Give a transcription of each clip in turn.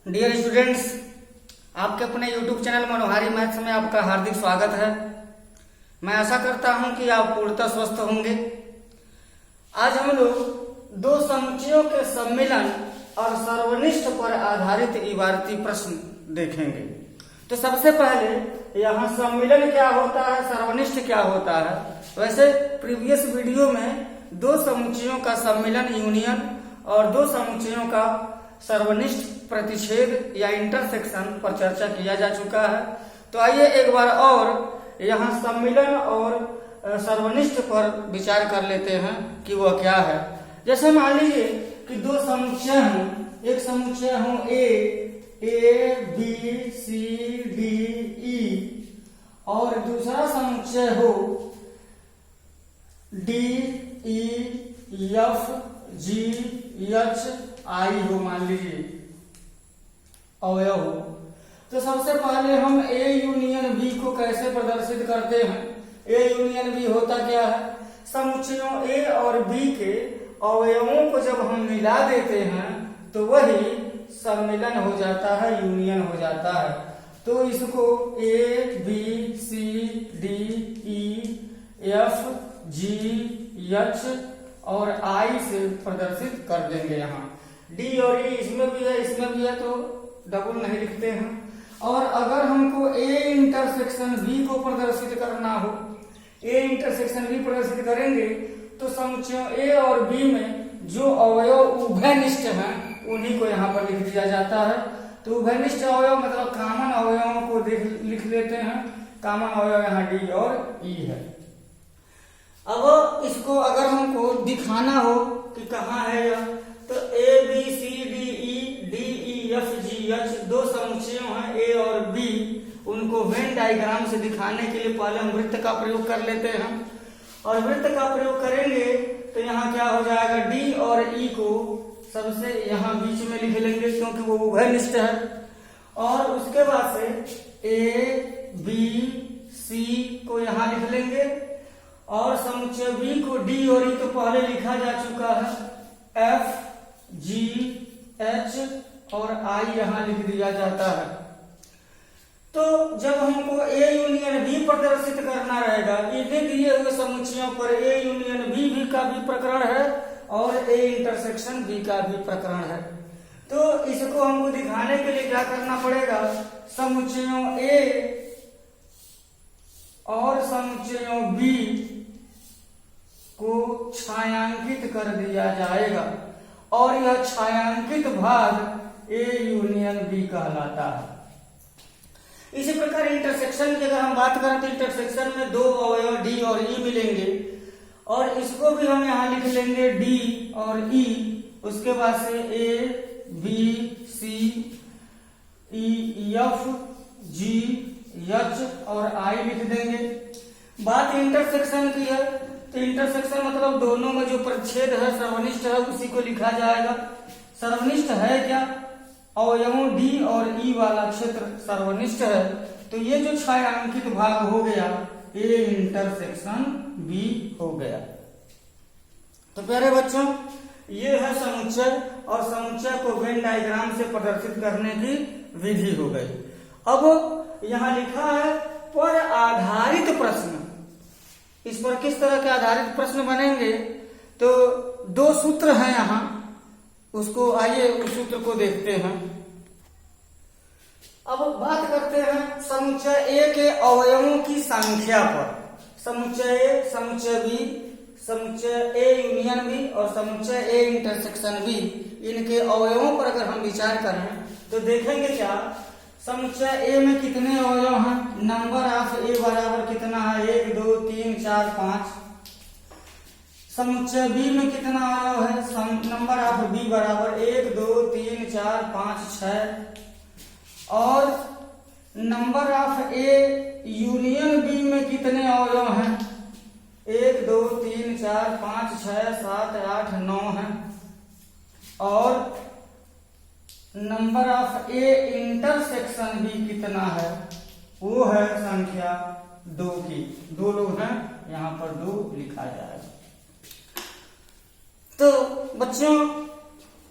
Dear students, आपके अपने YouTube channel मनोहारी maths में आपका हार्दिक स्वागत है। मैं आशा करता हूं कि आप पूर्णतः स्वस्थ होंगे। आज हम लोग दो समुच्चयों के सम्मिलन और सर्वनिष्ठ पर आधारित इबारती प्रश्न देखेंगे। तो सबसे पहले यहाँ सम्मिलन क्या होता है, सर्वनिष्ठ क्या होता है। वैसे प्रीवियस वीडियो में दो समुच्चयों का सम्मिलन यूनियन और दो समुच्चयों का सर्वनिष्ठ प्रतिच्छेद या इंटरसेक्शन पर चर्चा किया जा चुका है। तो आइए एक बार और यहाँ सम्मिलन और सर्वनिष्ठ पर विचार कर लेते हैं कि वह क्या है। जैसे मान लीजिए कि दो समुच्चय हैं, एक समुच्चय हो ए बी सी डी ई और दूसरा समुच्चय हो D E F G H I हो, मान लीजिए अवयव हो। तो सबसे पहले हम ए यूनियन बी को कैसे प्रदर्शित करते हैं। ए यूनियन बी होता क्या है, समुच्चयों ए और बी के अवयवों को जब हम मिला देते हैं तो वही सम्मिलन हो जाता है, यूनियन हो जाता है। तो इसको A B C D E F G H और आई से प्रदर्शित कर देंगे। यहाँ डी और ई इसमें भी है, इसमें भी है, तो डबल नहीं लिखते हैं। और अगर हमको ए इंटरसेक्शन बी को प्रदर्शित करना हो, ए इंटरसेक्शन बी प्रदर्शित करेंगे तो समुच्चयों ए और बी में जो अवयव उभयनिष्ठ हैं उन्हीं को यहाँ पर लिख दिया जाता है। तो उभयनिष्ठ अवयव मतलब कॉमन अवयवों को लिख लेते हैं। कॉमन अवयव यहाँ डी और ई है। अब इसको अगर हमको दिखाना हो कि कहाँ है यह, तो A B C D E F G H दो समुच्चयों हैं ए और बी, उनको वेन डायग्राम से दिखाने के लिए पहले हम वृत्त का प्रयोग कर लेते हैं। और वृत्त का प्रयोग करेंगे तो यहाँ क्या हो जाएगा, डी और ई को सबसे यहाँ बीच में लिख लेंगे क्योंकि वो उभयनिष्ठ है। और उसके बाद से ए बी सी को यहाँ लिख लेंगे और समुच्चय बी को डी और ई तो पहले लिखा जा चुका है, एफ जी एच और आई यहाँ लिख दिया जाता है। तो जब हमको ए यूनियन बी प्रदर्शित करना रहेगा, इन्हें दिए हुए समुच्चयों पर ए यूनियन बी का भी प्रकरण है और ए इंटरसेक्शन बी का भी प्रकरण है। तो इसको हमको दिखाने के लिए क्या करना पड़ेगा, समुच्चयों ए और समुच्चयों बी को छायांकित कर दिया जाएगा और यह छायांकित भाग ए यूनियन बी कहलाता है। इसी प्रकार इंटरसेक्शन की अगर हम बात करें तो इंटरसेक्शन में दो अवयव डी और ई मिलेंगे और इसको भी हम यहाँ लिख लेंगे डी और ई। उसके बाद से A B C E F G H और आई लिख देंगे। बात इंटरसेक्शन की है तो इंटरसेक्शन मतलब दोनों में जो प्रतिच्छेद है सर्वनिष्ठ है उसी को लिखा जाएगा। सर्वनिष्ठ है क्या, अवयवों डी और ई वाला क्षेत्र सर्वनिष्ठ है। तो ये जो छायांकित भाग हो गया ए इंटरसेक्शन बी हो गया। तो प्यारे बच्चों, ये है समुच्चय और समुच्चय को वेन डायग्राम से प्रदर्शित करने की विधि हो गई। अब यहाँ लिखा है पर आधारित प्रश्न। इस पर किस तरह के आधारित प्रश्न बनेंगे, तो दो सूत्र हैं यहाँ, उसको आइए उस सूत्र को देखते हैं। अब बात करते हैं समुच्चय ए के अवयवों की संख्या पर। समुच्चय ए, समुच्चय बी, समुच्चय ए यूनियन बी और समुच्चय ए इंटरसेक्शन बी, इनके अवयवों पर अगर हम विचार करें तो देखेंगे क्या, समुच्चय ए में कितने अवयव हैं, नंबर ऑफ ए बराबर कितना है, 1 2 3 4 5। समुच्चय बी में कितना अवयव है, नंबर ऑफ बी बराबर 1 2 3 4 5 6। और number of A union B में कितने अवयव हैं, 1 2 3 4 5 6 7 8 9 हैं। और number of A intersection B कितना है, वो है संख्या 2 की। 2 लोग हैं, यहाँ पर 2 लिखा जाएगा। तो बच्चों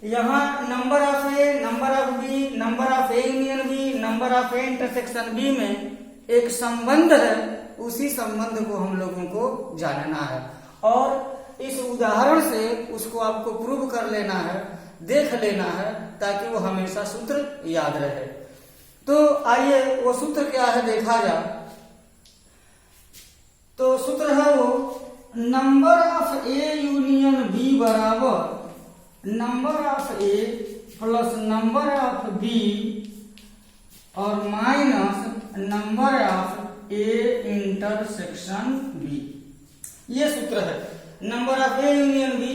यहाँ number of A, number of B, number of A union B, number of A intersection B में एक संबंध है, उसी संबंध को हम लोगों को जानना है और इस उदाहरण से उसको आपको प्रूव कर लेना है, देख लेना है, ताकि वो हमेशा सूत्र याद रहे। तो आइए वो सूत्र क्या है देखा जाए। तो सूत्र है वो number of A union B बराबर number of A plus number of B और minus number of A intersection B. ये सूत्र है। Number of A union B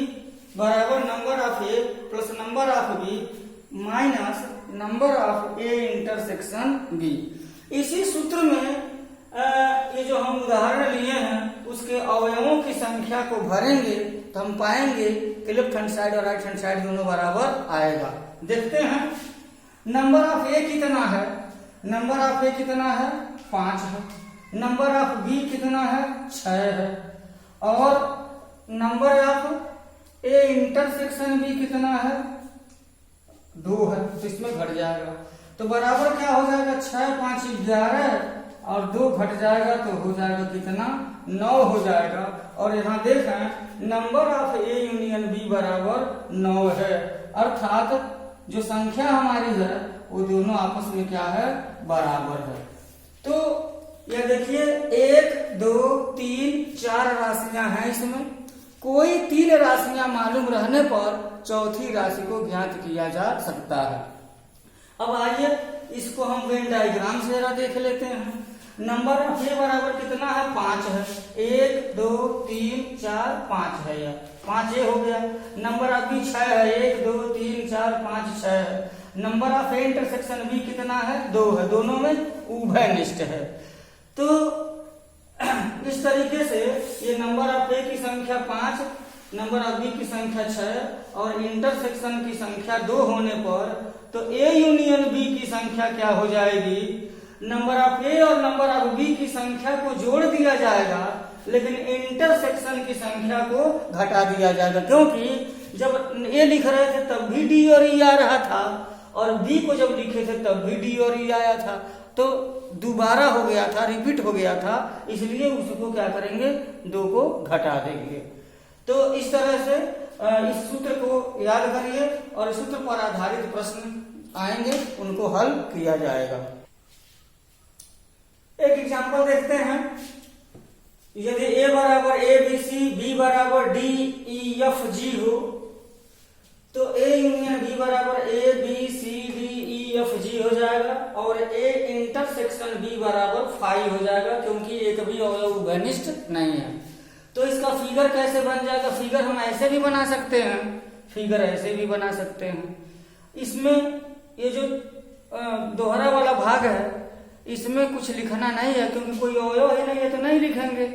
बराबर number of A plus number of B minus number of A intersection B. इसी सूत्र में ये जो हम उदाहरण लिए हैं उसके अवयवों की संख्या को भरेंगे तो हम पाएंगे कि लेफ्ट हैंड साइड और राइट हैंड साइड दोनों बराबर आएगा। देखते हैं नंबर ऑफ ए कितना है। नंबर ऑफ ए कितना है 5 है। नंबर ऑफ बी कितना है 6 है और number of A intersection B कितना है 2 है। तो इसमें घट जाएगा तो बराबर क्या हो जाएगा 6 5 11 और 2 घट जाएगा तो हो जाएगा कितना 9 हो जाएगा। और यहाँ देखें number of A union B बराबर 9 है, अर्थात जो संख्या हमारी है वो दोनों आपस में क्या है बराबर है। तो यह देखिए 1 2 3 4 राशियां हैं, इसमें कोई 3 राशियां मालूम रहने पर चौथी राशि को ज्ञात किया जा सकता है। अब आइए इसको हम वेन डायग्राम से जरा देख लेते हैं। नंबर ऑफ ए बराबर कितना है 5 है। 1 2 3 4 5 है, यह 5 ए हो गया। नंबर ऑफ बी 6 है। 1 2 3 4 5 6 है। Number of A intersection B कितना है 2 है, दोनों में उभयनिष्ठ है। तो इस तरीके से ये नंबर ऑफ ए की संख्या 5, नंबर ऑफ बी की संख्या 6 और इंटरसेक्शन की संख्या 2 होने पर तो ए यूनियन बी की संख्या क्या हो जाएगी, नंबर ऑफ ए और नंबर ऑफ बी की संख्या को जोड़ दिया जाएगा लेकिन इंटरसेक्शन की संख्या को घटा दिया जाएगा, क्योंकि जब ए लिख रहे थे तब भी डी और ई आ रहा था और बी को जब लिखे थे तब भी डी और ई आया था, तो दोबारा हो गया था, रिपीट हो गया था, इसलिए उसको क्या करेंगे 2 को घटा देंगे। तो इस तरह से इस सूत्र को याद करिए और इस सूत्र पर आधारित प्रश्न आएंगे उनको हल किया जाएगा। एक एग्जांपल देखते हैं। यदि ए बराबर ए बी सी, बी बराबर डी ई एफ जी हो तो ए यूनियन बी बराबर A B C D E F G हो जाएगा और ए इंटरसेक्शन बी बराबर 5 हो जाएगा, क्योंकि एक भी अवयव उभयनिष्ठ नहीं है। तो इसका फिगर कैसे बन जाएगा? फिगर हम ऐसे भी बना सकते हैं, फिगर ऐसे भी बना सकते हैं। इसमें ये जो दोहरा वाला भाग है इसमें कुछ लिखना नहीं है, क्योंकि कोई अवयव ही नहीं है तो नहीं लिखेंगे।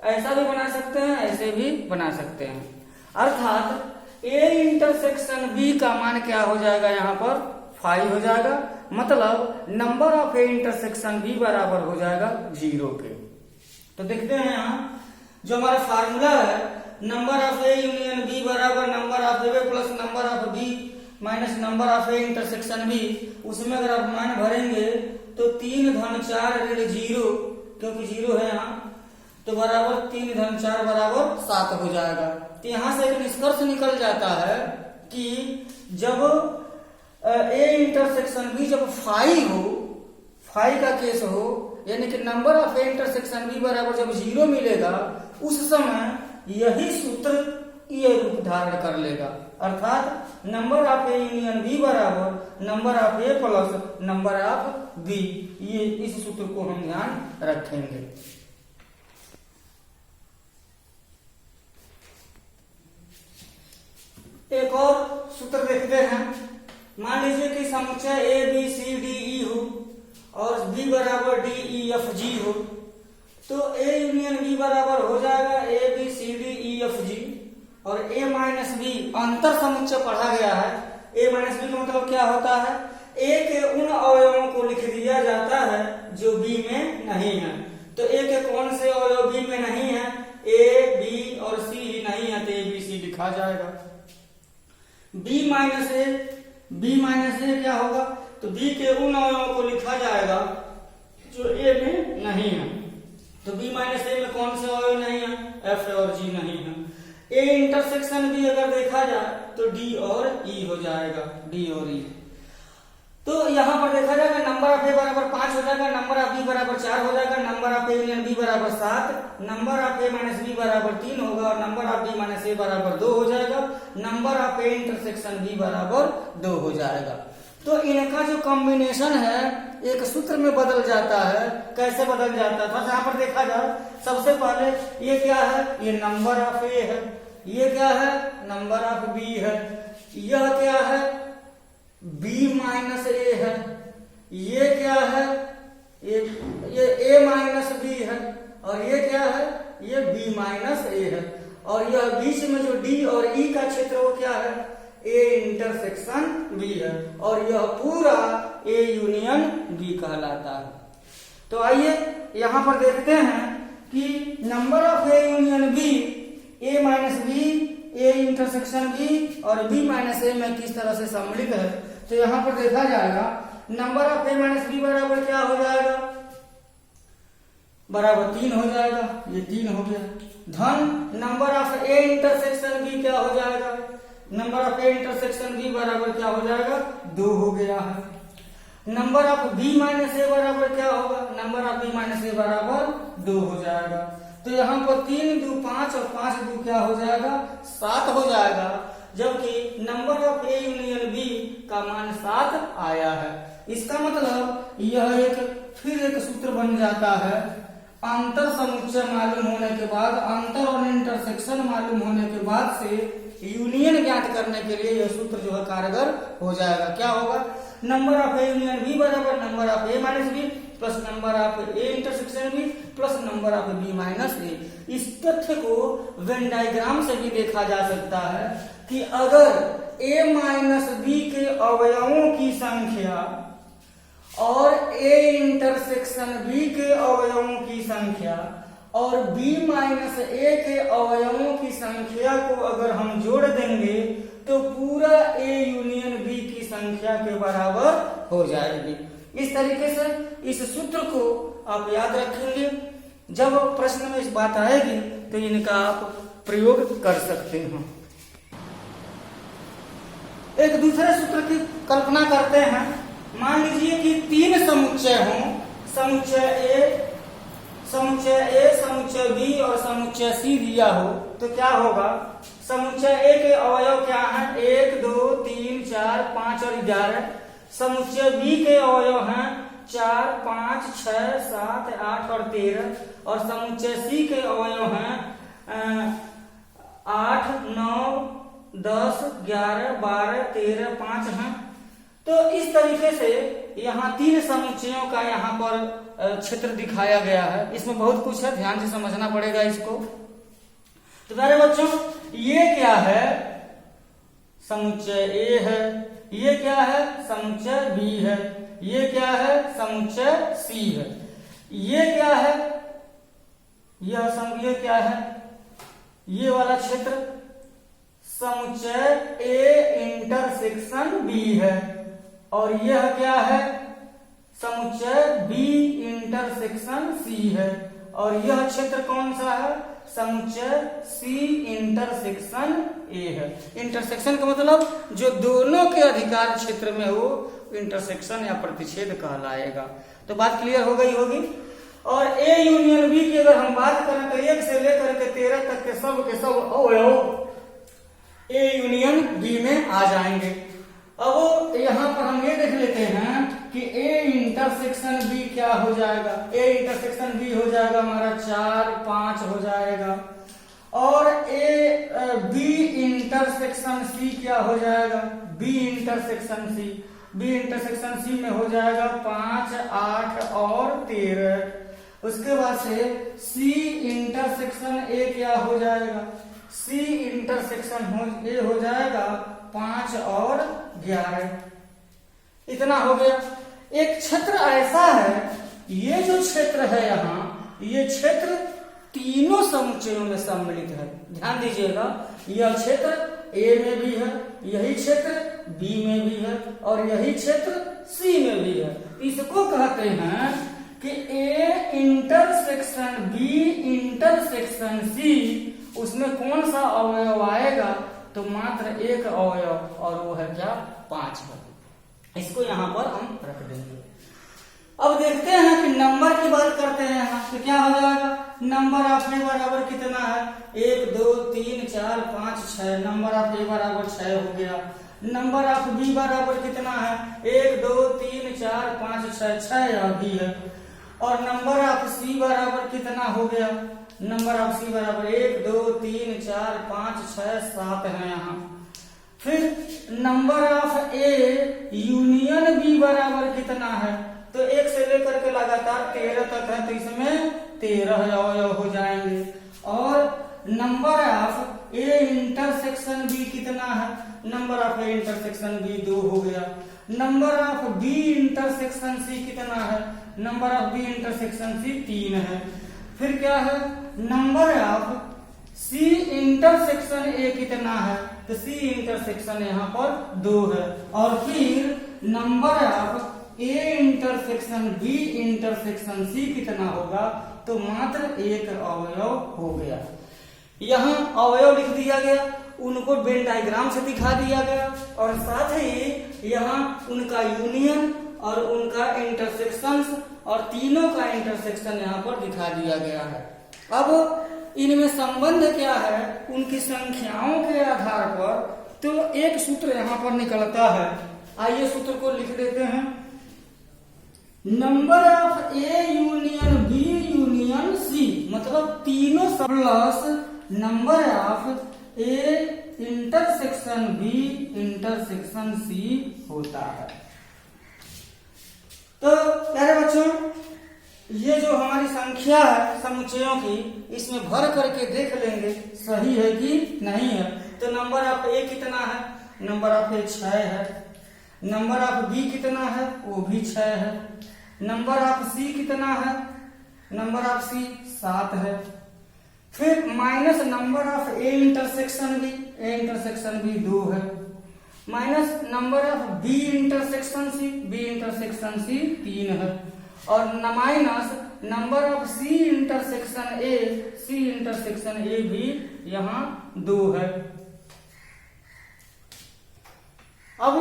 ऐसा भी बना सकते हैं, ऐसे भी बना सकते हैं। अर्थात ए इंटरसेक्शन बी का मान क्या हो जाएगा यहाँ पर 5 हो जाएगा, मतलब number of A intersection B बराबर हो जाएगा 0 के। तो देखते हैं यहाँ जो हमारा फार्मूला है number of A union B बराबर number of A plus number of B minus number of A intersection B, उसमें अगर आप मान भरेंगे तो 3 धन 4 ऋण 0, क्योंकि 0 है यहाँ, तो बराबर 3 धन 4 बराबर 7 हो जाएगा। तो यहाँ से एक निष्कर्ष निकल जाता है कि जब ए इंटरसेक्शन बी जब 5 हो, 5 का केस हो, यानी कि number of A intersection B बराबर जब 0 मिलेगा, उस समय यही सूत्र ये रूप धारण कर लेगा। अर्थात number of A union B बराबर number of A plus number of B, ये इस सूत्र को हम ध्यान रखेंगे। एक और सूत्र देखते हैं। मान लीजिए कि समुच्चय ए बी सी डी ई हो और बी बराबर डी ई एफ जी हो, तो ए यूनियन बी बराबर हो जाएगा A B C D E F G और ए माइनस बी अंतर समुच्चय पढ़ा गया है। ए माइनस बी का मतलब क्या होता है, ए के उन अवयवों को लिख दिया जाता है जो बी में नहीं है। तो ए के कौन से अवयव बी में नहीं है, ए बी और सी ही नहीं है, तो ए बी सी लिखा जाएगा। बी माइनस ए क्या होगा, तो बी के उन अवयवों को लिखा जाएगा जो ए में नहीं है। तो बी माइनस ए में कौन से अवयव नहीं है? एफ और जी नहीं है। ए इंटरसेक्शन बी अगर देखा जाए तो डी और ई हो जाएगा, डी और ई। तो यहाँ पर देखा जाएगा नंबर ऑफ ए बराबर 5 हो जाएगा, नंबर ऑफ बी बराबर 4 हो जाएगा, number of A union B बराबर 7, number of A minus B बराबर 3 होगा और number of B minus A बराबर 2 हो जाएगा, number of A intersection B बराबर 2 हो जाएगा। तो इनका जो कॉम्बिनेशन है एक सूत्र में बदल जाता है। कैसे बदल जाता है? तो यहाँ पर देखा जाए सबसे पहले ये क्या है? ये नंबर ऑफ ए है, ये क्या है? नंबर ऑफ बी है, यह क्या है? बी माइनस ए है, ये क्या है? ये ए माइनस बी है और ये क्या है? ये बी माइनस ए है। और यह बीच में जो डी और ई का क्षेत्र वो क्या है? ए इंटरसेक्शन बी है और यह पूरा ए यूनियन बी कहलाता है। तो आइए यहां पर देखते हैं कि number of A union B, A minus B, A intersection B और बी माइनस ए में किस तरह से सम्मिलित है। तो यहां पर देखा जाएगा number of A minus B बराबर क्या हो जाएगा? बराबर 3 हो जाएगा, ये 3 हो गया। धन number of A intersection B क्या हो जाएगा? Number of A intersection B बराबर क्या हो जाएगा? 2 हो गया है। Number of B minus A बराबर क्या होगा? Number of B minus A बराबर 2 हो जाएगा। तो यहाँ पर 3 2 5 और 5 2 क्या हो जाएगा? 7 हो जाएगा, जबकि number of A union B का मान 7 आया है। इसका मतलब यह फिर एक सूत्र बन जाता है। अंतर समुच्चय मालूम होने के बाद, अंतर और इंटरसेक्शन मालूम होने के बाद से यूनियन ज्ञात करने के लिए यह सूत्र जो है कारगर हो जाएगा। क्या होगा? Number of A union B बराबर number of A minus B plus number of A intersection B plus number of B minus A. इस तथ्य को वेन डायग्राम से भी देखा जा सकता है कि अगर ए माइनस बी के अवयवों की संख्या और ए इंटरसेक्शन बी के अवयवों की संख्या और बी माइनस ए के अवयवों की संख्या को अगर हम जोड़ देंगे तो पूरा ए यूनियन बी की संख्या के बराबर हो जाएगी। इस तरीके से इस सूत्र को आप याद रखेंगे। जब प्रश्न में इस बात आएगी तो इनका आप प्रयोग कर सकते हैं। एक दूसरे सूत्र की कल्पना करते हैं। मान लीजिए कि 3 समुच्चय हों, समुच्चय ए, समुच्चय बी और समुच्चय सी दिया हो तो क्या होगा? समुच्चय ए के अवयव क्या हैं? 1 2 3 4 5 और 11। समुच्चय बी के अवयव हैं 4 5 6 7 8 और 13 और समुच्चय सी के अवयव हैं 8 9 10 11 12 13 5 हैं। तो इस तरीके से यहाँ 3 समुच्चयों का यहाँ पर क्षेत्र दिखाया गया है। इसमें बहुत कुछ है, ध्यान से समझना पड़ेगा इसको। तो प्यारे बच्चों, ये क्या है? समुच्चय ए है, ये क्या है? समुच्चय बी है, ये क्या है? समुच्चय सी है, ये क्या है? ये क्या है? ये वाला क्षेत्र समुच्चय ए इंटरसेक्शन बी है और यह क्या है? समुच्चय बी इंटरसेक्शन सी है और यह क्षेत्र कौन सा है? समुच्चय सी इंटरसेक्शन ए है। इंटरसेक्शन का मतलब जो दोनों के अधिकार क्षेत्र में हो इंटरसेक्शन या प्रतिच्छेद कहलाएगा। तो बात क्लियर हो गई होगी। और ए यूनियन बी की अगर हम बात करें तो 1 से लेकर के 13 तक के सब अवयव ए यूनियन बी में आ जाएंगे। अब यहाँ पर हम ये देख लेते हैं कि ए इंटरसेक्शन बी क्या हो जाएगा? ए इंटरसेक्शन बी हो जाएगा हमारा 4 5 हो जाएगा और ए बी इंटरसेक्शन सी क्या हो जाएगा? बी इंटरसेक्शन सी में हो जाएगा 5 8 और 13। उसके बाद से सी इंटरसेक्शन ए क्या हो जाएगा? सी इंटरसेक्शन ए हो जाएगा 5 और 11। इतना हो गया। एक क्षेत्र ऐसा है, ये जो क्षेत्र है यहाँ, ये क्षेत्र तीनों समुच्चयों में सम्मिलित है। ध्यान दीजिएगा, यह क्षेत्र ए में भी है, यही क्षेत्र बी में भी है और यही क्षेत्र सी में भी है। इसको कहते हैं कि A intersection B intersection C, उसमें कौन सा अवयव आएगा? तो मात्र एक अवयव, और वो है क्या? 5 है। इसको यहां पर हम रख देंगे। अब देखते हैं कि नंबर की बात करते हैं यहाँ, तो क्या हो जाएगा? नंबर ऑफ ए बराबर कितना है? 1 2 3 4 5 6। नंबर ऑफ ए बराबर 6 हो गया। नंबर ऑफ बी बराबर कितना है? 1 2 3 4 5 6, 6 अभी है। और नंबर ऑफ सी बराबर कितना हो गया? नंबर ऑफ सी बराबर 1 2 3 4 5 6 7 है यहाँ। फिर number of A union B बराबर कितना है? तो 1 से लेकर के लगातार 13 तक है, तो इसमें 13 अवयव हो जाएंगे। और number of A intersection B कितना है? Number of A intersection B 2 हो गया। Number of B intersection C कितना है? Number of B intersection C 3 है। फिर क्या है? Number of C intersection A कितना है? तो सी इंटरसेक्शन यहाँ पर 2 है। और फिर number of A intersection B intersection C कितना होगा? तो मात्र एक अवयव हो गया। यहाँ अवयव लिख दिया गया, उनको वेन डायग्राम से दिखा दिया गया, और साथ ही यहाँ उनका यूनियन और उनका इंटरसेक्शंस और तीनों का इंटरसेक्शन यहाँ पर दिखा दिया गया है। अब इनमें संबंध क्या है? उनकी संख्याओं के आधार पर तो एक सूत्र यहाँ पर निकलता है। आइए सूत्र को लिख देते हैं। Number of A union B union C, मतलब तीनों plus number of A intersection B intersection C होता है। तो प्यारे बच्चों, ये जो हमारी संख्या है समुच्चयों की, इसमें भर करके देख लेंगे सही है कि नहीं है। तो नंबर ऑफ ए कितना है? नंबर ऑफ ए 6 है। नंबर ऑफ बी कितना है? वो भी 6 है। नंबर ऑफ सी कितना है? नंबर ऑफ सी 7 है। फिर minus number of A intersection B, A intersection B 2 है। Minus number of B intersection C, B intersection C 3 है। और minus number of C intersection A, C intersection A भी यहाँ 2 है। अब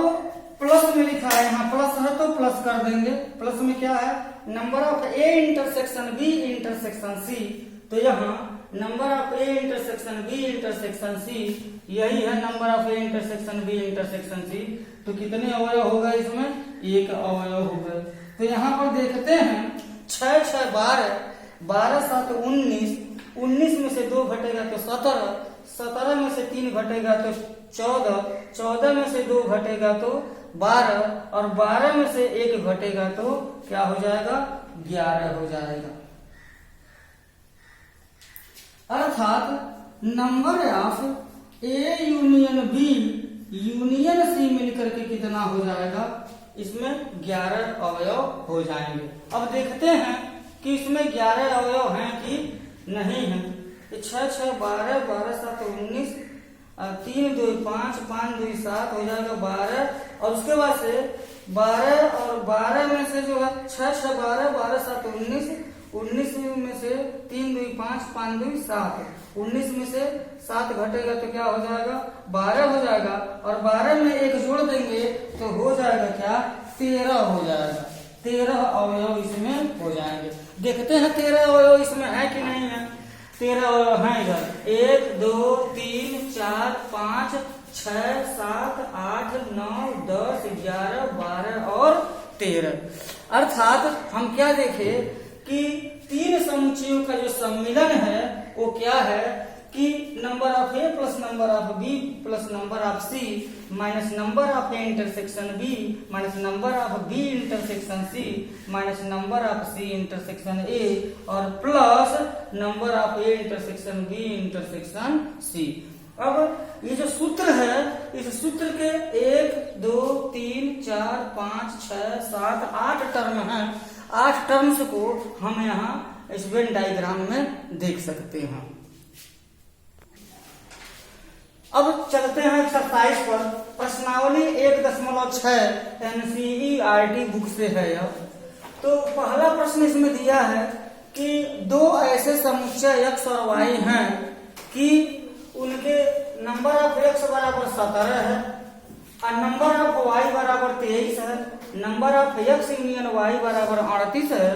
प्लस में लिखा है, यहाँ प्लस है तो प्लस कर देंगे। प्लस में क्या है? Number of A intersection B intersection C, तो यहाँ number of A intersection B intersection C, यही है number of A intersection B intersection C. तो कितने अवयव हो गए इसमें? एक अवयव हो गए। तो यहाँ पर देखते हैं 6 6 12, 12 7 19, 19 में से 2 घटेगा तो 17, 17 में से 3 घटेगा तो 14, 14 में से 2 घटेगा तो 12, और 12 में से 1 घटेगा तो क्या हो जाएगा? 11 हो जाएगा। अर्थात number of A union B union C मिलकर के कितना हो जाएगा? इसमें 11 अवयव हो जाएंगे। अब देखते हैं कि इसमें 11 अवयव हैं कि नहीं है। 6 6 12, 12 7 19, 3 2 5, 5 2 7 हो जाएगा 12। और उसके बाद से 12 और 12 में से जो है 6 6 12, 12 7 19, 19 में से 3 2 5, 5 2 7, 19 में से 7 घटेगा तो क्या हो जाएगा? 12 हो जाएगा। और 12 में 1 जोड़ देंगे तो हो जाएगा क्या? 13 हो जाएगा। 13 अवयव इसमें हो जाएंगे। देखते हैं 13 अवयव इसमें है कि नहीं है। 13 अवयव है इधर। 1 2 3 4 5 6 7 8 9 10 11 12 और 13। अर्थात हम क्या देखें कि 3 समुच्चयों का जो सम्मिलन है वो क्या है कि number of A plus number of B plus number of C minus number of A intersection B minus number of B intersection C minus number of C intersection A और plus number of A intersection B intersection C. अब ये जो सूत्र है, इस सूत्र के 1 2 3 4 5 6 7 8 term है। 8 टर्म्स को हम यहाँ इस वेन डायग्राम में देख सकते हैं। अब चलते हैं एक्सरसाइज पर। प्रश्नावली 1.6 NCERT बुक से है यह। तो पहला प्रश्न इसमें दिया है कि दो ऐसे समुच्चय x और y हैं कि उनके नंबर ऑफ x बराबर 17 है और नंबर ऑफ y बराबर 23 है, number of x union y बराबर 38 है।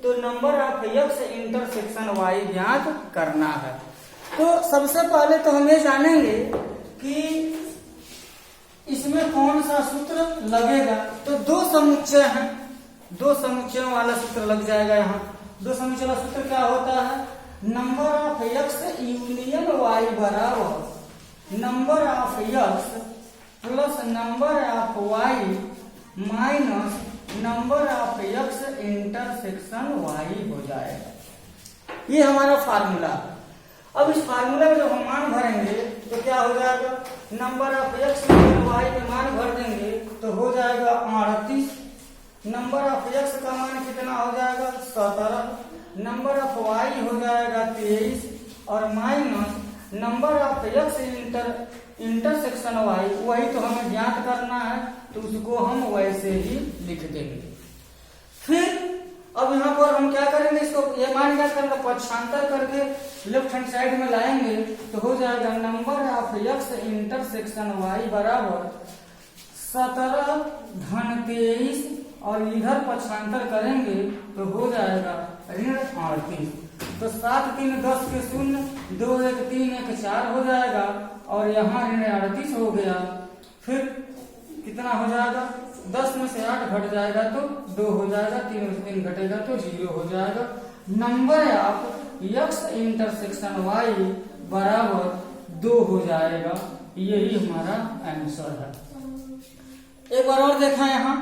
तो number of x intersection y ज्ञात करना है। तो सबसे पहले तो हम ये जानेंगे कि इसमें कौन सा सूत्र लगेगा। तो दो समुच्चय हैं, दो समुच्चयों वाला सूत्र लग जाएगा। यहाँ दो समुच्चय वाला सूत्र क्या होता है, number of x union y बराबर number of x plus number of y minus number of x intersection y हो जाएगा। ये हमारा फार्मूला है। अब इस फार्मूला में जब हम मान भरेंगे तो क्या हो जाएगा, number of x union y के मान भर देंगे तो हो जाएगा 38, नंबर ऑफ x का मान कितना हो जाएगा 17, नंबर ऑफ y हो जाएगा 23 और minus number of x intersection y, वही तो हमें ज्ञात करना है तो उसको हम वैसे ही लिख देंगे। फिर अब यहाँ पर हम क्या करेंगे, इसको ये मान ज्ञात करना, पक्षांतर करके लेफ्ट हैंड साइड में लाएंगे तो हो जाएगा number of x intersection y बराबर 17 धन 23 और इधर पक्षांतर करेंगे तो हो जाएगा ऋण 38। तो 7 3 10 के 0, 2 1 3 1 4 हो जाएगा और यहाँ ऋण 38 हो गया। फिर कितना हो जाएगा, 10 में से 8 घट जाएगा तो 2 हो जाएगा, 3 में से 3 घटेगा तो 0 हो जाएगा। Number of x intersection y बराबर 2 हो जाएगा। यही हमारा आंसर है। एक बार और देखा यहाँ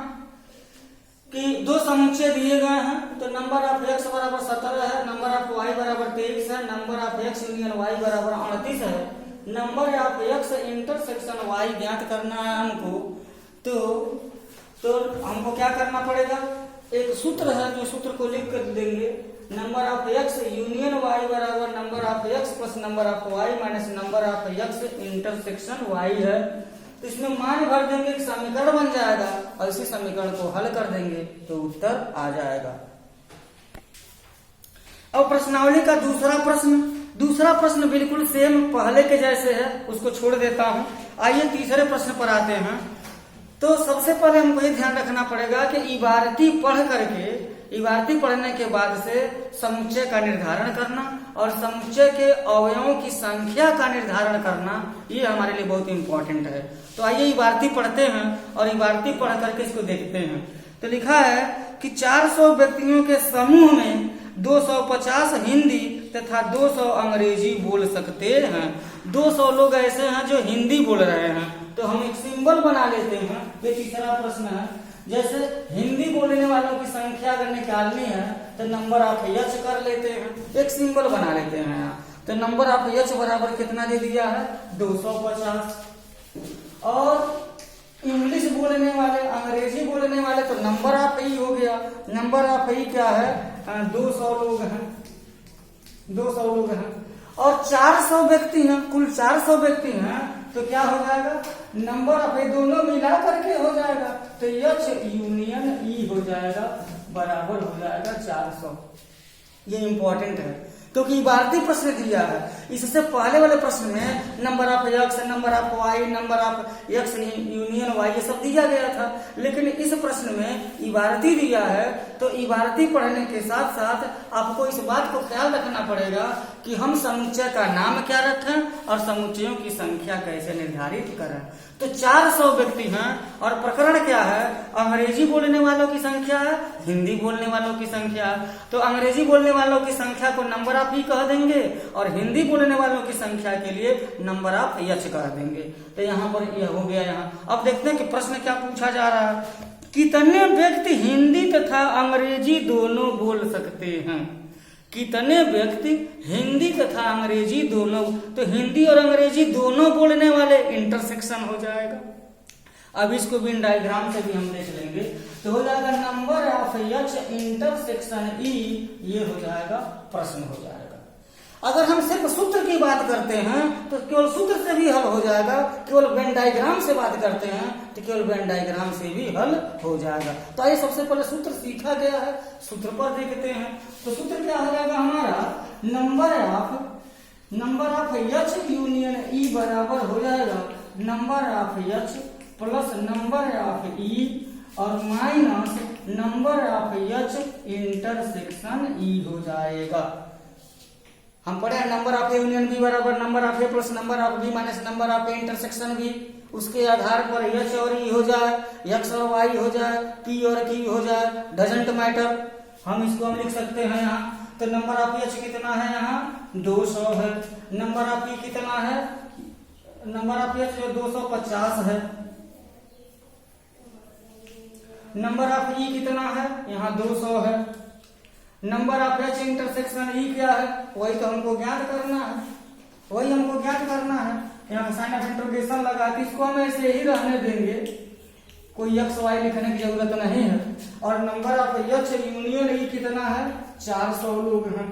कि दो समुच्चय दिए गए हैं। तो नंबर ऑफ x बराबर 17 है, नंबर ऑफ y बराबर 23 है, number of x union y बराबर 38 है, number of x intersection y ज्ञात करना है हमको। तो हमको क्या करना पड़ेगा, एक सूत्र है जो सूत्र को लिख कर देंगे, number of x union y बराबर number of x plus number of y minus number of x intersection y है। तो इसमें मान भर देंगे, एक समीकरण बन जाएगा और इसी समीकरण को हल कर देंगे तो उत्तर आ जाएगा। अब प्रश्नावली का दूसरा प्रश्न बिल्कुल सेम पहले के जैसे है, उसको छोड़ देता हूं। आइए तीसरे प्रश्न पर आते हैं। तो सबसे पहले हमको ये ध्यान रखना पड़ेगा कि इबारती पढ़ने के बाद से समुच्चय का निर्धारण करना और समुच्चय के अवयवों की संख्या का निर्धारण करना, ये हमारे लिए बहुत इंपॉर्टेंट है। तो आइए इबारती पढ़ते हैं और इबारती पढ़ करके इसको देखते हैं। तो लिखा है कि 400 व्यक्तियों के समूह में 250 हिंदी तथा 200 अंग्रेजी बोल सकते हैं। 200 लोग ऐसे हैं जो हिंदी बोल रहे हैं, तो हम एक सिंबल बना लेते हैं। ये तीसरा प्रश्न है। जैसे हिंदी बोलने वालों की संख्या अगर निकालनी है तो नंबर ऑफ h कर लेते हैं, एक सिंबल बना लेते हैं यहाँ। तो नंबर ऑफ h बराबर कितना दे दिया है 250। और इंग्लिश बोलने वाले, अंग्रेजी बोलने वाले तो नंबर ऑफ ई हो गया। नंबर ऑफ ई क्या है, 200 लोग हैं, 200 लोग हैं। और 400 व्यक्ति हैं, कुल 400 व्यक्ति हैं, तो क्या हो जाएगा, नंबर ऑफ ये दोनों मिला करके हो जाएगा तो h यूनियन ई हो जाएगा, बराबर हो जाएगा 400। ये इंपॉर्टेंट है क्योंकि इबारती प्रश्न दिया है। इससे पहले वाले प्रश्न में number of x, number of y, number of x union y ये सब दिया गया था, लेकिन इस प्रश्न में इबारती दिया है। तो इबारती पढ़ने के साथ साथ आपको इस बात को ख्याल रखना पड़ेगा कि हम समुच्चय का नाम क्या रखें और समुच्चयों की संख्या कैसे निर्धारित करें। तो 400 व्यक्ति हैं और प्रकरण क्या है, अंग्रेजी बोलने वालों की संख्या है, हिंदी बोलने वालों की संख्या है। तो अंग्रेजी बोलने वालों की संख्या को नंबर ऑफ ई कह देंगे और हिंदी बोलने वालों की संख्या के लिए नंबर ऑफ एच कह देंगे। तो यहाँ पर यह हो गया। यहाँ अब देखते हैं कि प्रश्न क्या पूछा जा रहा है। कितने व्यक्ति हिंदी तथा अंग्रेजी दोनों बोल सकते हैं? कितने व्यक्ति हिंदी तथा अंग्रेजी दोनों, तो हिंदी और अंग्रेजी दोनों बोलने वाले इंटरसेक्शन हो जाएगा। अब इसको भी डायग्राम से भी हम देख लेंगे तो हो जाएगा नंबर ऑफ एच इंटरसेक्शन ई, ये हो जाएगा प्रश्न हो जाएगा। अगर हम सिर्फ सूत्र की बात करते हैं तो केवल सूत्र से भी हल हो जाएगा, केवल वेन डायग्राम से बात करते हैं तो केवल वेन डायग्राम से भी हल हो जाएगा। तो आइए सबसे पहले सूत्र सीखा गया है, सूत्र पर देखते हैं। तो सूत्र क्या हो जाएगा हमारा, number of H union E बराबर हो जाएगा number of H plus number of E और minus number of H intersection E हो जाएगा। हम पढ़े number of A union B बराबर number of A plus number of B minus number of A intersection B. उसके आधार पर H और ई हो जाए, एक्स और वाई हो जाए, पी और क्यू हो जाए, डजंट मैटर। हम इसको हम लिख सकते हैं यहाँ। तो नंबर ऑफ एच कितना है यहाँ 200 है। नंबर ऑफ ई कितना है, नंबर ऑफ एच जो 250 है। नंबर ऑफ ई कितना है यहाँ 200 है। नंबर ऑफ एच इंटरसेक्शन ई क्या है, वही तो हमको ज्ञात करना है, वही हमको ज्ञात करना है। यहाँ साइन ऑफ इंट्रोगेशन लगा के इसको हम ऐसे ही रहने देंगे, कोई एक्स वाई लिखने की जरूरत नहीं है। और नंबर ऑफ एच यूनियन ई कितना है 400 लोग हैं।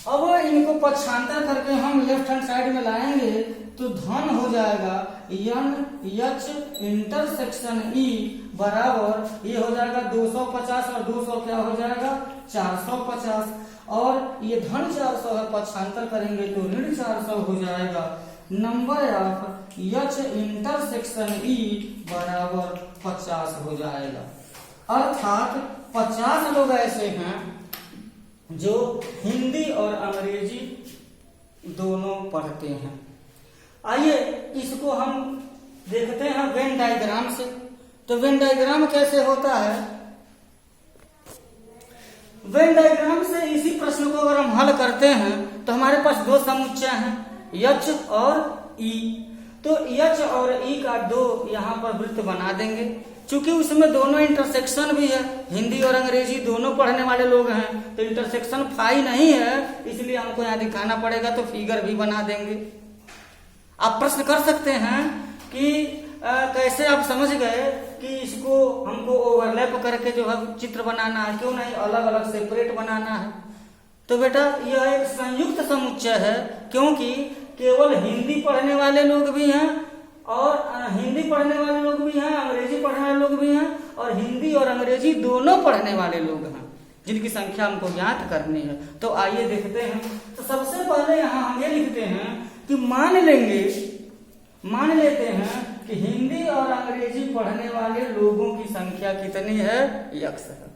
अब इनको पक्षांतर करके हम लेफ्ट हैंड साइड में लाएंगे तो धन हो जाएगा एन एच इंटरसेक्शन ई बराबर ये हो जाएगा 250 और 200 क्या हो जाएगा 450 और ये धन 400 है, पक्षांतर करेंगे तो ऋण 400 हो जाएगा। नंबर ऑफ एच इंटरसेक्शन ई बराबर 50 हो जाएगा। अर्थात 50 लोग ऐसे हैं जो हिंदी और अंग्रेजी दोनों पढ़ते हैं। आइए इसको हम देखते हैं वेन डायग्राम से। तो वेन डायग्राम कैसे होता है, वेन डायग्राम से इसी प्रश्न को अगर हम हल करते हैं तो हमारे पास दो समुच्चय हैं एच और ई। तो एच और ई का दो यहाँ पर वृत्त बना देंगे। चूंकि उसमें दोनों इंटरसेक्शन भी है, हिंदी और अंग्रेजी दोनों पढ़ने वाले लोग हैं तो इंटरसेक्शन फाई नहीं है, इसलिए हमको यहाँ दिखाना पड़ेगा तो फिगर भी बना देंगे। आप प्रश्न कर सकते हैं कि कैसे आप समझ गए कि इसको हमको ओवरलैप करके जो है चित्र बनाना है, क्यों नहीं अलग अलग सेपरेट बनाना है। तो बेटा यह एक संयुक्त समुच्चय है, क्योंकि केवल हिंदी पढ़ने वाले लोग भी हैं और हिंदी पढ़ने वाले लोग भी हैं, अंग्रेजी पढ़ने वाले लोग भी हैं और हिंदी और अंग्रेजी दोनों पढ़ने वाले लोग हैं जिनकी संख्या हमको ज्ञात करनी है। तो आइए देखते हैं। तो सबसे पहले यहाँ हम ये लिखते हैं कि मान लेते हैं कि हिंदी और अंग्रेजी पढ़ने वाले लोगों की संख्या कितनी है, यक्स है,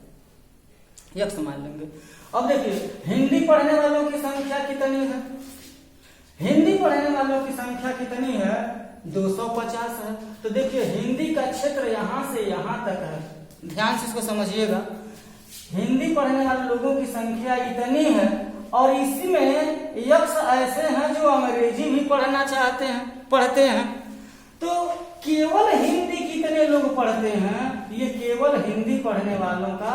यक्स मान लेंगे। अब देखिए हिंदी पढ़ने वालों की संख्या कितनी है, हिंदी पढ़ने वालों की संख्या कितनी है 250 है। तो देखिए हिंदी का क्षेत्र यहां से यहां तक है, ध्यान से इसको समझिएगा। हिंदी पढ़ने वाले लोगों की संख्या इतनी है और इसमें यक्स ऐसे हैं जो अंग्रेजी भी पढ़ना पढ़ते हैं। तो केवल हिंदी कितने लोग पढ़ते हैं, ये केवल हिंदी पढ़ने वालों का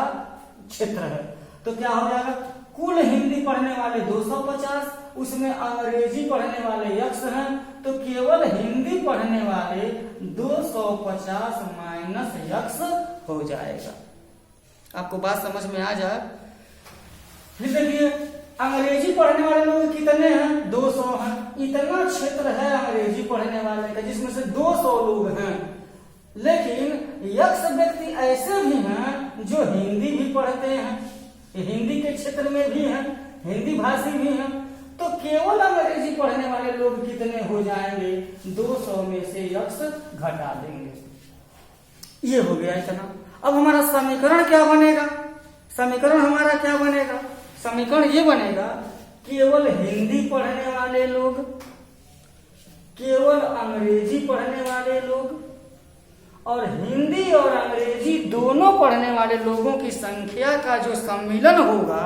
क्षेत्र है। तो क्या हो जाएगा, कुल हिंदी पढ़ने वाले 250, उसमें अंग्रेजी पढ़ने वाले यक्स हैं, तो केवल हिंदी पढ़ने वाले 250 माइनस यक्स हो जाएगा। आपको बात समझ में आ जाए। फिर देखिए अंग्रेजी पढ़ने वाले लोग कितने हैं 200 हैं। इतना क्षेत्र है अंग्रेजी पढ़ने वाले का जिसमें से 200 लोग हैं, लेकिन यक्स व्यक्ति ऐसे भी हैं जो हिंदी भी पढ़ते हैं, हिंदी के क्षेत्र में भी हैं, हिंदी भाषी भी हैं। तो केवल अंग्रेजी पढ़ने वाले लोग कितने हो जाएंगे, 200 में से यक्स घटा देंगे। ये हो गया इतना। अब हमारा समीकरण क्या बनेगा, समीकरण हमारा क्या बनेगा, समीकरण ये बनेगा केवल हिंदी पढ़ने वाले लोग, केवल अंग्रेजी पढ़ने वाले लोग और हिंदी और अंग्रेजी दोनों पढ़ने वाले लोगों की संख्या का जो सम्मिलन होगा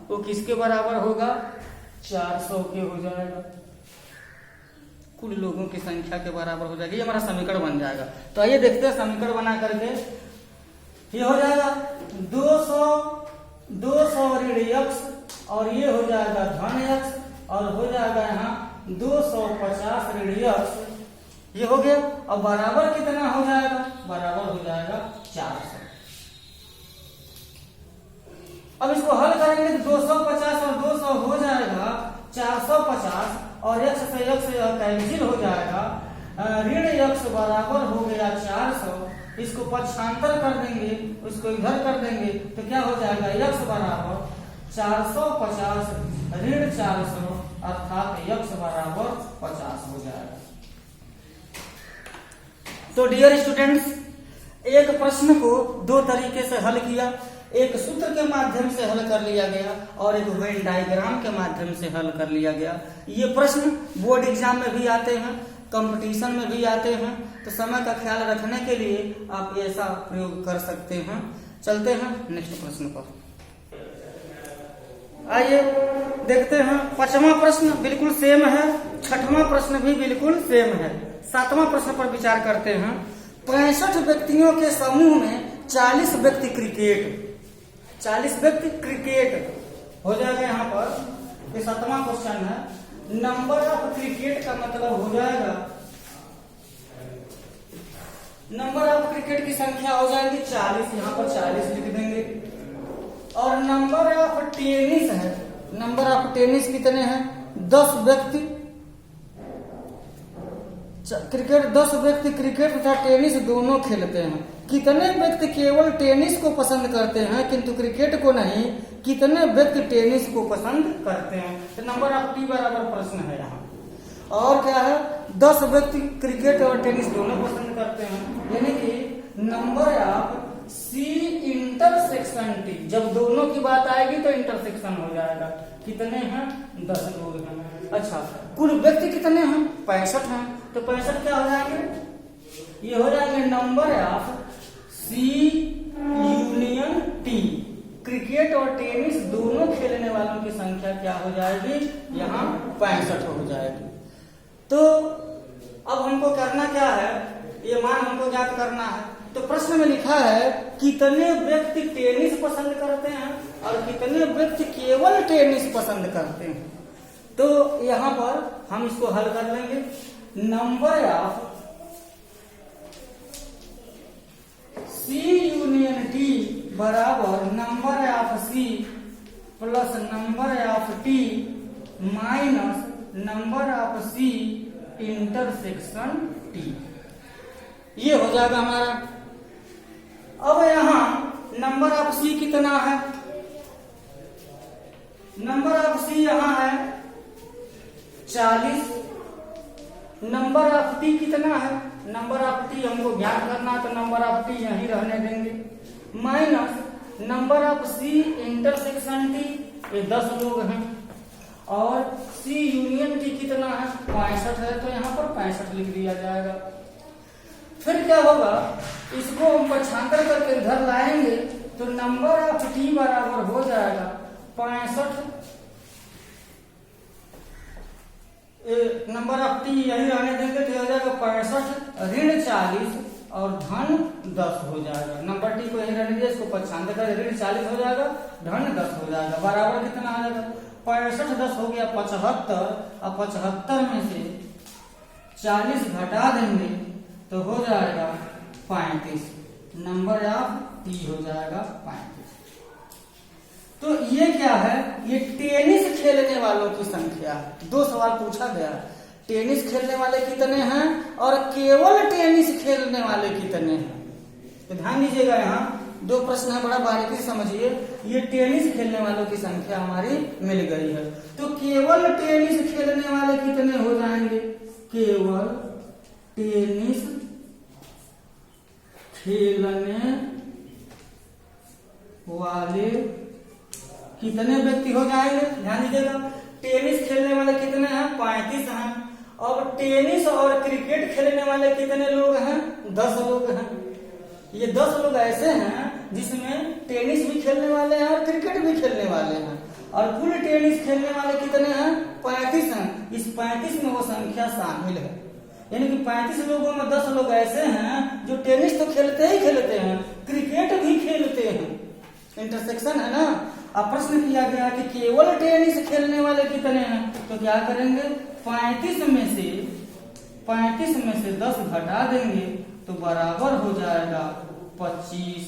वो किसके बराबर होगा, 400 के हो जाएगा। कुल लोगों की संख्या के बराबर हो जाएगी। ये हमारा समीकरण बन जाएगा। तो आइए देखते हैं समीकरण बना करके। ये हो जाएगा 200 ऋण यक्स और ये हो जाएगा धन यक्स और हो जाएगा यहाँ 250 ऋण यक्स। ये हो गया। अब बराबर कितना हो जाएगा, बराबर हो जाएगा 400। अब इसको हल करेंगे तो 250 और 200 हो जाएगा 450 और x से x कैंसिल हो जाएगा, ऋण x बराबर हो गया 400, इसको पक्षांतर कर देंगे, उसको इधर कर देंगे तो क्या हो जाएगा, x बराबर 450 ऋण 400 अर्थात x बराबर 50 हो जाएगा। तो डियर स्टूडेंट्स, एक प्रश्न को दो तरीके से हल किया, एक सूत्र के माध्यम से हल कर लिया गया और एक वेन डायग्राम के माध्यम से हल कर लिया गया। ये प्रश्न बोर्ड एग्जाम में भी आते हैं, कंपटीशन में भी आते हैं, तो समय का ख्याल रखने के लिए आप ऐसा प्रयोग कर सकते हैं। चलते हैं नेक्स्ट प्रश्न पर। आइए देखते हैं, 5वां प्रश्न बिल्कुल सेम है, 6वां प्रश्न भी बिल्कुल सेम है। 7वां प्रश्न पर विचार करते हैं। 65 व्यक्तियों के समूह में 40 व्यक्ति क्रिकेट, 40 व्यक्ति क्रिकेट हो जाएगा यहाँ पर। ये 7वां क्वेश्चन है। नंबर ऑफ क्रिकेट का मतलब हो जाएगा, नंबर ऑफ क्रिकेट की संख्या हो जाएगी 40, यहाँ पर 40 लिख देंगे। और नंबर ऑफ टेनिस है, नंबर ऑफ टेनिस कितने हैं, 10 व्यक्ति क्रिकेट, 10 व्यक्ति क्रिकेट तथा टेनिस दोनों खेलते हैं। कितने व्यक्ति केवल टेनिस को पसंद करते हैं किंतु क्रिकेट को नहीं, कितने व्यक्ति टेनिस को पसंद करते हैं। तो नंबर ऑफ टी बराबर प्रश्न है यहाँ। और क्या है, 10 व्यक्ति क्रिकेट और टेनिस दोनों पसंद करते हैं, यानी कि number of C intersection T, जब दोनों की बात आएगी तो इंटरसेक्शन हो जाएगा। कितने हैं, 10 लोग हैं। अच्छा, कुल व्यक्ति कितने हैं, 65 हैं, तो 65 क्या हो जाएंगे, ये हो जाएंगे number of C union T, cricket और टेनिस दोनों खेलने वालों की संख्या क्या हो जाएगी, यहाँ 65 हो जाएगी। तो अब हमको करना क्या है, ये मान हमको ज्ञात करना है। तो प्रश्न में लिखा है कितने व्यक्ति टेनिस पसंद करते हैं और कितने व्यक्ति केवल टेनिस पसंद करते हैं। तो यहाँ पर हम इसको हल कर लेंगे। Number of C union T बराबर number of C plus number of T minus number of C intersection T, ये हो जाएगा हमारा। अब यहां नंबर ऑफ सी कितना है, नंबर ऑफ सी यहां है 40, नंबर ऑफ टी कितना है, नंबर ऑफ टी हमको ज्ञात करना तो नंबर ऑफ टी यहीं रहने देंगे, minus number of C intersection T, ये 10 लोग हैं, और सी यूनियन टी कितना है, 65 है, तो यहाँ पर 65 लिख दिया जाएगा। फिर क्या होगा, इसको हम पक्षांतर करके इधर लाएंगे तो नंबर ऑफ टी बराबर हो जाएगा 65, नंबर ऑफ टी यही रहने देंगे तो हो जाएगा 65 ऋण 40 और धन 10 हो जाएगा। नंबर टी को यही रहने दिया, इसको पक्षांतर कर ऋण 40 हो जाएगा, धन 10 हो जाएगा, बराबर कितना आ जाएगा 65, 10 हो गया 75, और 75 में से 40 घटा देंगे तो हो जाएगा 35, नंबर ऑफ टी हो जाएगा 35। तो ये क्या है, ये टेनिस खेलने वालों की संख्या। 2 सवाल पूछा गया, टेनिस खेलने वाले कितने हैं और केवल टेनिस खेलने वाले कितने हैं। तो ध्यान दीजिएगा, यहाँ 2 प्रश्न है, बड़ा बारीकी से समझिए। ये टेनिस खेलने वालों की संख्या हमारी मिल गई है, तो केवल टेनिस खेलने वाले कितने हो जाएंगे, केवल टेनिस खेलने वाले कितने व्यक्ति हो जाएंगे, ध्यान दीजिएगा। टेनिस खेलने वाले कितने हैं, 35 हैं। और टेनिस और क्रिकेट खेलने वाले कितने लोग हैं, 10 लोग हैं। ये 10 लोग ऐसे हैं जिसमें टेनिस भी खेलने वाले हैं और क्रिकेट भी खेलने वाले हैं, और कुल टेनिस खेलने वाले कितने हैं, 35 हैं। इस 35 में वो संख्या शामिल है, यानी कि 35 लोगों में 10 लोग ऐसे हैं जो टेनिस तो खेलते ही खेलते हैं, क्रिकेट भी खेलते हैं, इंटरसेक्शन है ना। अब प्रश्न किया गया कि केवल टेनिस खेलने वाले कितने हैं, तो क्या करेंगे, 35 में से 10 घटा देंगे तो बराबर हो जाएगा 25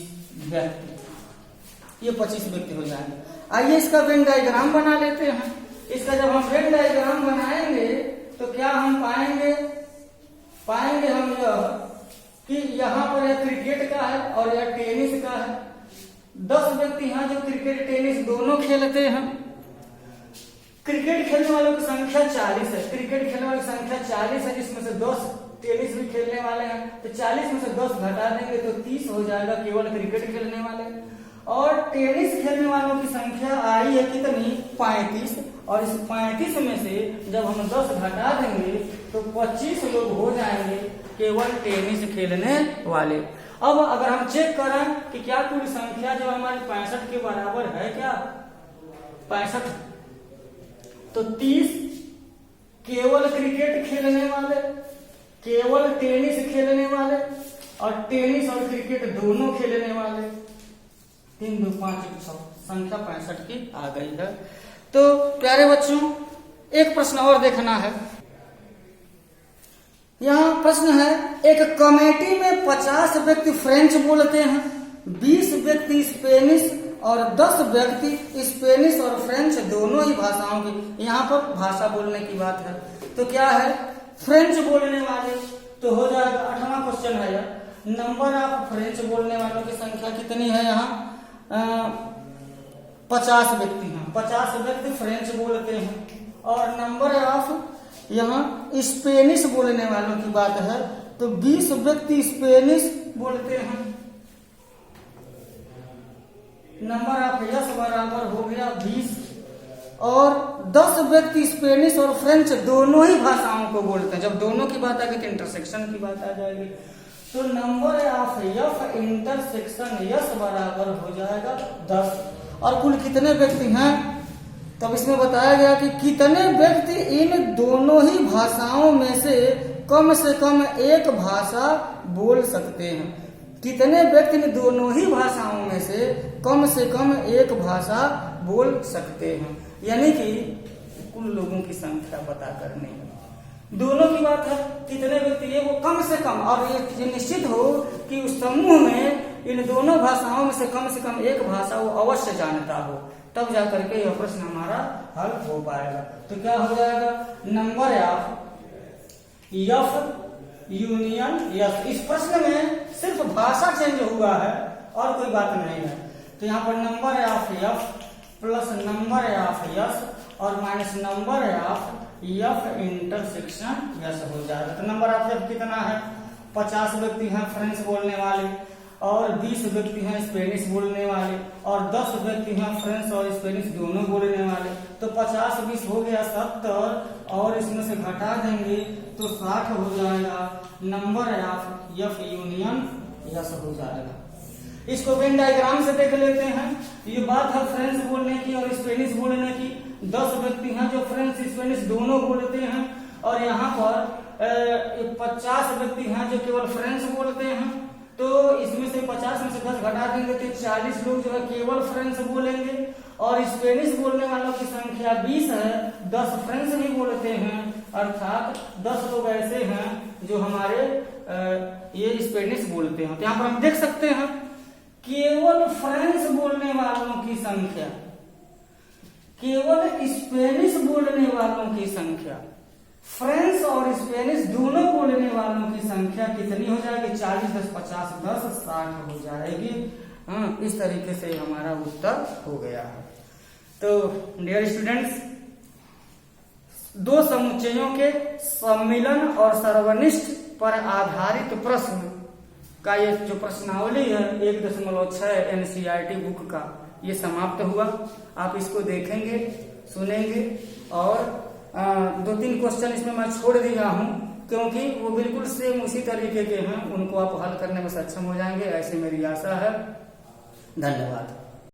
व्यक्ति, ये 25 व्यक्ति हो जाएंगे। आइए इसका वेन डायग्राम बना लेते हैं। इसका जब हम वेन डायग्राम बनाएंगे तो क्या हम पाएंगे हम यह कि यहाँ पर यह क्रिकेट का है और यह टेनिस का है। 10 व्यक्ति हैं जो क्रिकेट टेनिस दोनों खेलते हैं। क्रिकेट खेलने वालों की संख्या 40 है। क्रिकेट खेलने वालों की संख्या 40 है, जिसमें से 10 टेनिस भी खेलने वाले हैं। तो 40 में से 10 घटा देंगे तो 30 हो जाएगा केवल क्रिकेट खेलने वाले। और टेनिस खेलने वालों की संख्या आई है कितनी? 35। और इस 35 में से जब हम 10 घटा देंगे तो 25 लोग हो जाएंगे केवल टेनिस खेलने वाले। अब अगर हम चेक करें कि क्या कुल संख्या जो हमारी 65 के बराबर है क्या? 65, तो 30 केवल क्रिकेट खेलने वाले, केवल टेनिस खेलने वाले, और टेनिस और क्रिकेट दोनों खेलने वाले। 3 2 5 6 संख्या 65 की आ गई है। तो प्यारे बच्चों, एक प्रश्न और देखना है। यहाँ प्रश्न है, एक कमेटी में 50 व्यक्ति फ्रेंच बोलते हैं, 20 व्यक्ति स्पेनिश और 10 व्यक्ति स्पेनिश और फ्रेंच दोनों ही भाषाओं की। यहाँ पर भाषा बोलने की बात है, तो क्या है? फ्रेंच बोलने वाले। तो हो जाएगा 8वां क्वेश्चन है यह, नंबर ऑफ फ्रेंच बोलने वालों की संख्या कितनी है? यहाँ 50 व्यक्ति हैं, 50 व्यक्ति फ्रेंच बोलते हैं। और नंबर ऑफ यहाँ स्पेनिश बोलने वालों की बात है तो 20 व्यक्ति स्पेनिश बोलते हैं। नंबर ऑफ यस बराबर हो गया 20। और 10 व्यक्ति स्पेनिश और फ्रेंच दोनों ही भाषाओं को बोलते हैं। जब दोनों की बात आएगी तो इंटरसेक्शन की बात आ जाएगी। तो number of F intersection yes बराबर हो जाएगा 10। और कुल कितने व्यक्ति हैं? तब इसमें बताया गया कि कितने व्यक्ति इन दोनों ही भाषाओं में से कम एक भाषा बोल सकते हैं। कितने व्यक्ति इन दोनों ही भाषाओं में से कम एक भाषा बोल सकते हैं, यानी कि कुल लोगों की संख्या पता करनी है। दोनों की बात है, कितने व्यक्ति ये वो कम से कम, और ये निश्चित हो कि उस समूह में इन दोनों भाषाओं में से कम एक भाषा वो अवश्य जानता हो, तब जाकर के यह प्रश्न हमारा हल हो पाएगा। तो क्या हो जाएगा? Number of F union yes. इस प्रश्न में सिर्फ भाषा चेंज हुआ है और कोई बात नहीं है। तो यहाँ पर number of F plus number of S और minus number of F intersection S हो जाएगा। तो नंबर ऑफ यफ कितना है? 50 व्यक्ति हैं फ्रेंच बोलने वाले, और 20 व्यक्ति हैं स्पेनिश बोलने वाले, और 10 व्यक्ति हैं फ्रेंच और स्पेनिश दोनों बोलने वाले। तो 50 20 हो गया 70, और इसमें से घटा देंगे तो 60 हो जाएगा। Number of F union yes हो जाएगा। इसको वेन डायग्राम से देख लेते हैं। ये बात है फ्रेंच बोलने की और स्पेनिश बोलने की। 10 व्यक्ति हैं जो फ्रेंच स्पेनिश दोनों बोलते हैं, और यहाँ पर 50 व्यक्ति हैं जो केवल फ्रेंच बोलते हैं। तो इसमें से 50 में से 10 घटा देंगे तो 40 लोग जो है केवल फ्रेंच बोलेंगे, और स्पेनिश बोलने वालों की संख्या 20 है, 10 फ्रेंच भी बोलते हैं, अर्थात 10 लोग ऐसे हैं जो हमारे ये स्पेनिश बोलते हैं। तो यहाँ पर हम देख सकते हैं केवल फ्रेंच बोलने वालों की संख्या, केवल स्पेनिश बोलने वालों की संख्या, फ्रेंच और स्पेनिश दोनों बोलने वालों की संख्या कितनी हो जाएगी? 40 10 50 10 60 हो जाएगी। हाँ, इस तरीके से हमारा उत्तर हो गया है। तो डियर स्टूडेंट्स, 2 समुच्चयों के सम्मिलन और सर्वनिष्ठ पर आधारित प्रश्न का ये जो प्रश्नावली है 1.6 एनसीईआरटी बुक का ये समाप्त हुआ। आप इसको देखेंगे, सुनेंगे, और 2-3 क्वेश्चन इसमें मैं छोड़ दिया हूं क्योंकि वो बिल्कुल सेम उसी तरीके के हैं, उनको आप हल करने में सक्षम हो जाएंगे, ऐसी मेरी आशा है। धन्यवाद।